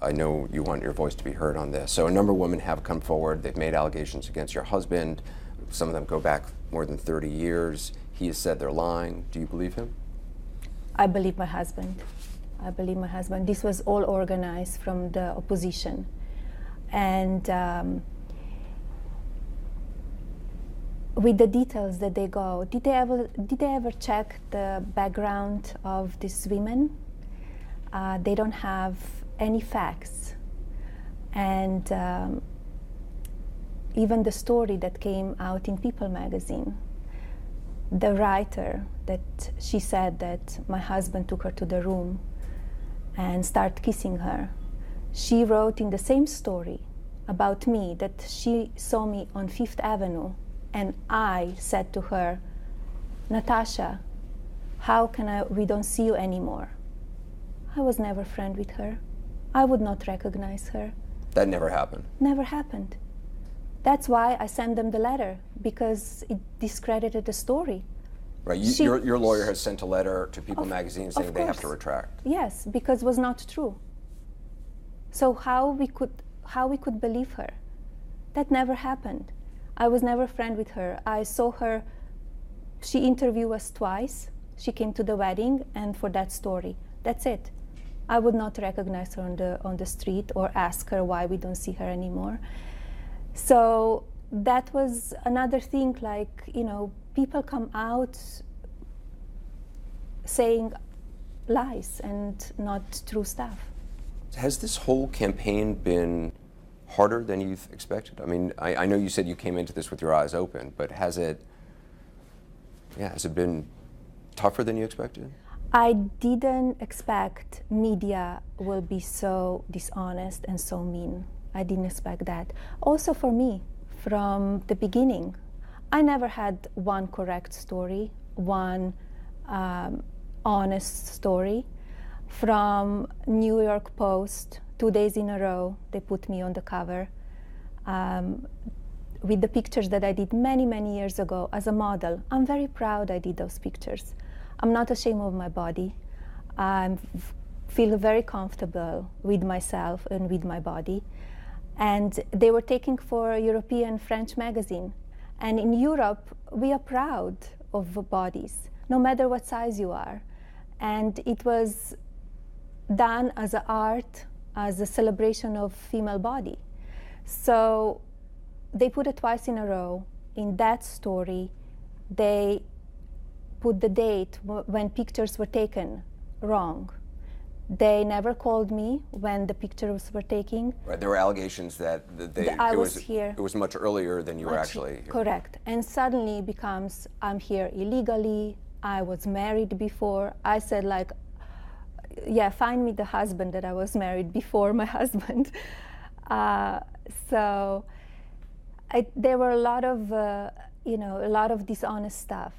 I know you want your voice to be heard on this. So a number of women have come forward. They've made allegations against your husband. Some of them go back more than 30 years. He has said they're lying. Do you believe him? I believe my husband. I believe my husband. This was all organized from the opposition. And with the details that they go, did they ever check the background of these women? They don't have any facts. And even the story that came out in People magazine, the writer, that she said that my husband took her to the room and started kissing her. She wrote in the same story about me that she saw me on Fifth Avenue, and I said to her, Natasha, how can we don't see you anymore? I was never friend with her. I would not recognize her. That never happened? Never happened. That's why I sent them the letter, because it discredited the story. Right, your lawyer has sent a letter to People magazine saying they have to retract. Yes, because it was not true. So how we could believe her? That never happened. I was never friend with her. I saw her, she interviewed us twice. She came to the wedding, and for that story, that's it. I would not recognize her on the street or ask her why we don't see her anymore. So that was another thing, like, you know, people come out saying lies and not true stuff. Has this whole campaign been harder than you expected? I mean, I know you said you came into this with your eyes open, but has it been tougher than you expected? I didn't expect media will be so dishonest and so mean. I didn't expect that. Also for me, from the beginning, I never had one correct story, one honest story. From New York Post, 2 days in a row, they put me on the cover with the pictures that I did many, many years ago as a model. I'm very proud I did those pictures. I'm not ashamed of my body. I feel very comfortable with myself and with my body. And they were taken for a European French magazine. And in Europe, we are proud of bodies, no matter what size you are. And it was done as an art, as a celebration of female body. So they put it twice in a row. In that story, they put the date when pictures were taken wrong. They never called me when the pictures were taken. Right, there were allegations that it was much earlier than you were actually here. Correct, and suddenly it becomes, I'm here illegally, I was married before. I said, like, yeah, find me the husband that I was married before my husband. So there were a lot of dishonest stuff.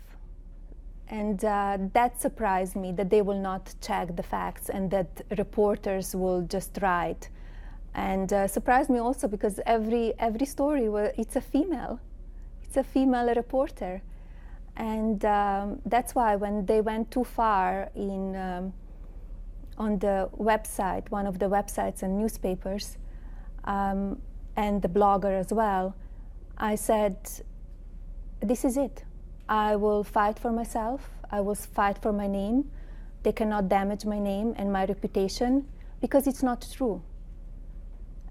And that surprised me, that they will not check the facts and that reporters will just write. And surprised me also because every story, it's a female reporter. And that's why when they went too far on the website, one of the websites and newspapers, and the blogger as well, I said, this is it. I will fight for myself. I will fight for my name. They cannot damage my name and my reputation because it's not true.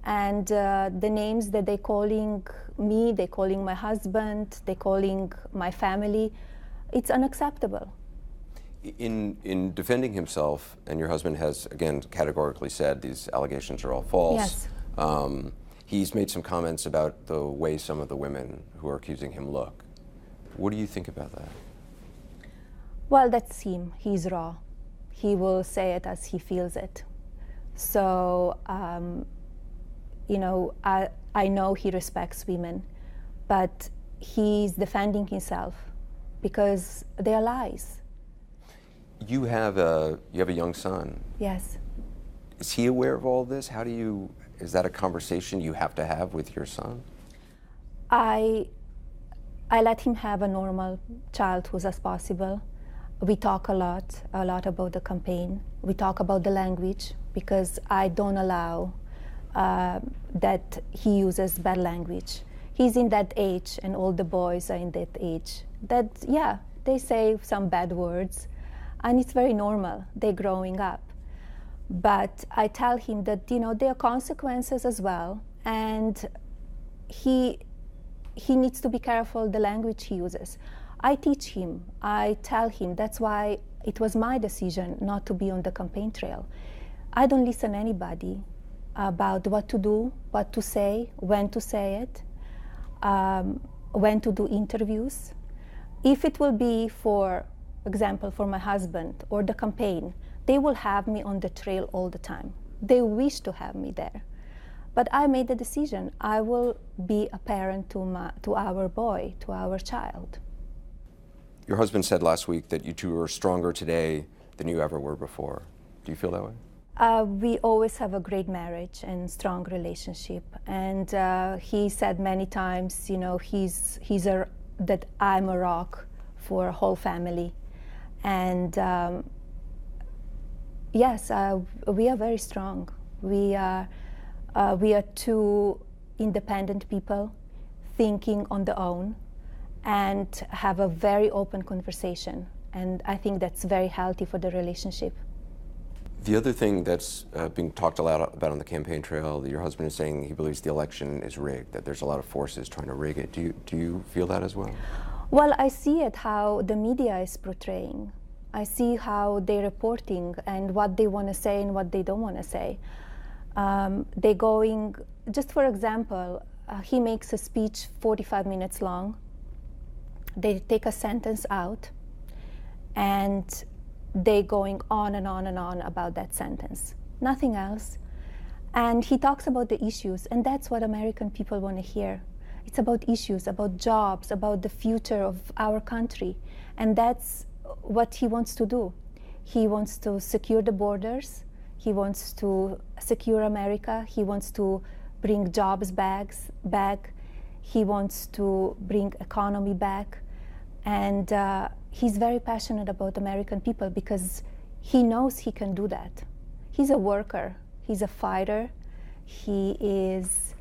And the names that they're calling me, they're calling my husband, they're calling my family, it's unacceptable. In defending himself, and your husband has, again, categorically said these allegations are all false. Yes. He's made some comments about the way some of the women who are accusing him look. What do you think about that? Well, that's him. He's raw. He will say it as he feels it. So, I know he respects women, but he's defending himself because they are lies. You have a young son. Yes. Is he aware of all this? Is that a conversation you have to have with your son? I let him have a normal childhood as possible. We talk a lot about the campaign. We talk about the language because I don't allow that he uses bad language. He's in that age, and all the boys are in that age. That, yeah, they say some bad words, and it's very normal. They're growing up. But I tell him that, you know, there are consequences as well, and he needs to be careful the language he uses. I teach him, I tell him, that's why it was my decision not to be on the campaign trail. I don't listen to anybody about what to do, what to say it, when to do interviews. If it will be, for example, for my husband or the campaign, they will have me on the trail all the time. They wish to have me there. But I made the decision. I will be a parent to our boy, to our child. Your husband said last week that you two are stronger today than you ever were before. Do you feel that way? We always have a great marriage and strong relationship. And he said many times, you know, that I'm a rock for a whole family. And yes, we are very strong. We are two independent people thinking on their own and have a very open conversation. And I think that's very healthy for the relationship. The other thing that's being talked a lot about on the campaign trail, your husband is saying he believes the election is rigged, that there's a lot of forces trying to rig it. Do you feel that as well? Well, I see it how the media is portraying. I see how they're reporting and what they want to say and what they don't want to say. They're going, just for example, he makes a speech 45 minutes long. They take a sentence out and they're going on and on and on about that sentence, nothing else. And he talks about the issues, and that's what American people want to hear. It's about issues, about jobs, about the future of our country, and that's what he wants to do. He wants to secure the borders, he wants to secure America, he wants to bring jobs back, he wants to bring economy back, and he's very passionate about American people because he knows he can do that. He's a worker, he's a fighter, he's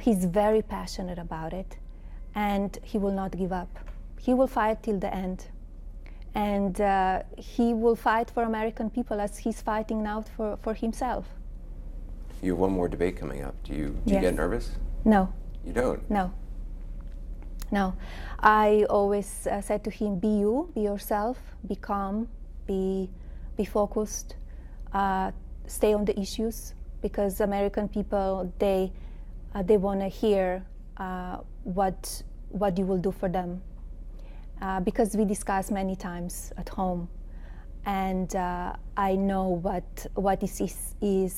very passionate about it, and he will not give up. He will fight till the end. And he will fight for American people as he's fighting now for himself. You have one more debate coming up. Do you Yes. get nervous? No. You don't? No. I always said to him, be you, be yourself, be calm, be focused, stay on the issues, because American people, they want to hear what you will do for them. Because we discuss many times at home, and I know what is in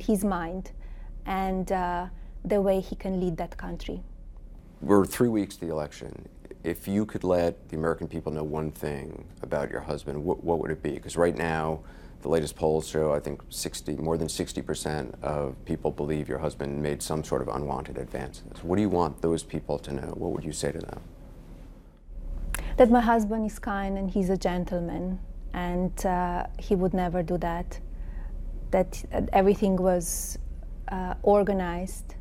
his mind, and the way he can lead that country. We're 3 weeks to the election. If you could let the American people know one thing about your husband, what would it be? Because right now, the latest polls show, I think, more than 60% of people believe your husband made some sort of unwanted advances. What do you want those people to know? What would you say to them? That my husband is kind and he's a gentleman, and he would never do that. That everything was organized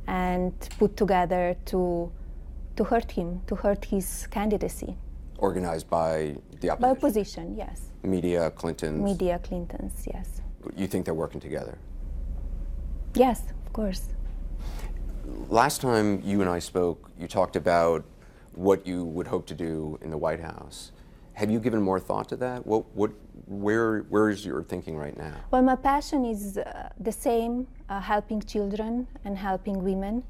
and put together to hurt him, to hurt his candidacy. Organized by the opposition? By opposition, yes. Media Clintons, yes. You think they're working together? Yes, of course. Last time you and I spoke, you talked about what you would hope to do in the White House. Have you given more thought to that? Where is your thinking right now? Well, my passion is the same, helping children and helping women.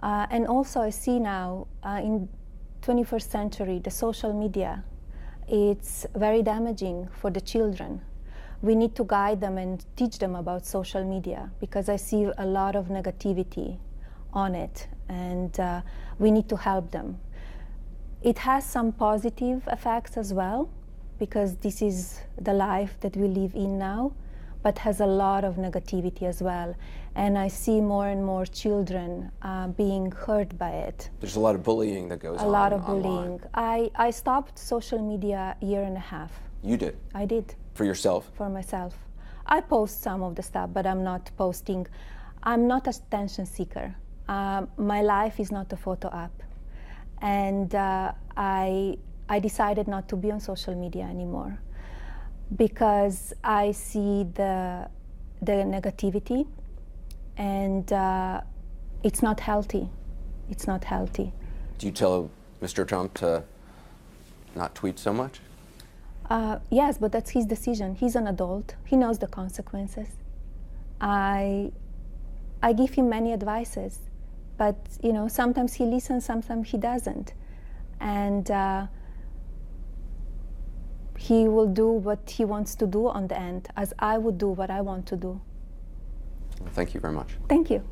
And also I see now in 21st century, the social media, it's very damaging for the children. We need to guide them and teach them about social media, because I see a lot of negativity on it, and we need to help them. It has some positive effects as well, because this is the life that we live in now, but has a lot of negativity as well. And I see more and more children being hurt by it. There's a lot of bullying that goes on. A lot of online. bullying. I stopped social media a year and a half. You did? I did. For yourself? For myself. I post some of the stuff, but I'm not posting. I'm not an attention seeker. My life is not a photo app. And I decided not to be on social media anymore because I see the negativity, and it's not healthy. It's not healthy. Do you tell Mr. Trump to not tweet so much? Yes, but that's his decision. He's an adult. He knows the consequences. I give him many advices, but sometimes he listens, sometimes he doesn't, and he will do what he wants to do on the end, as I would do what I want to do. Well, thank you very much. Thank you.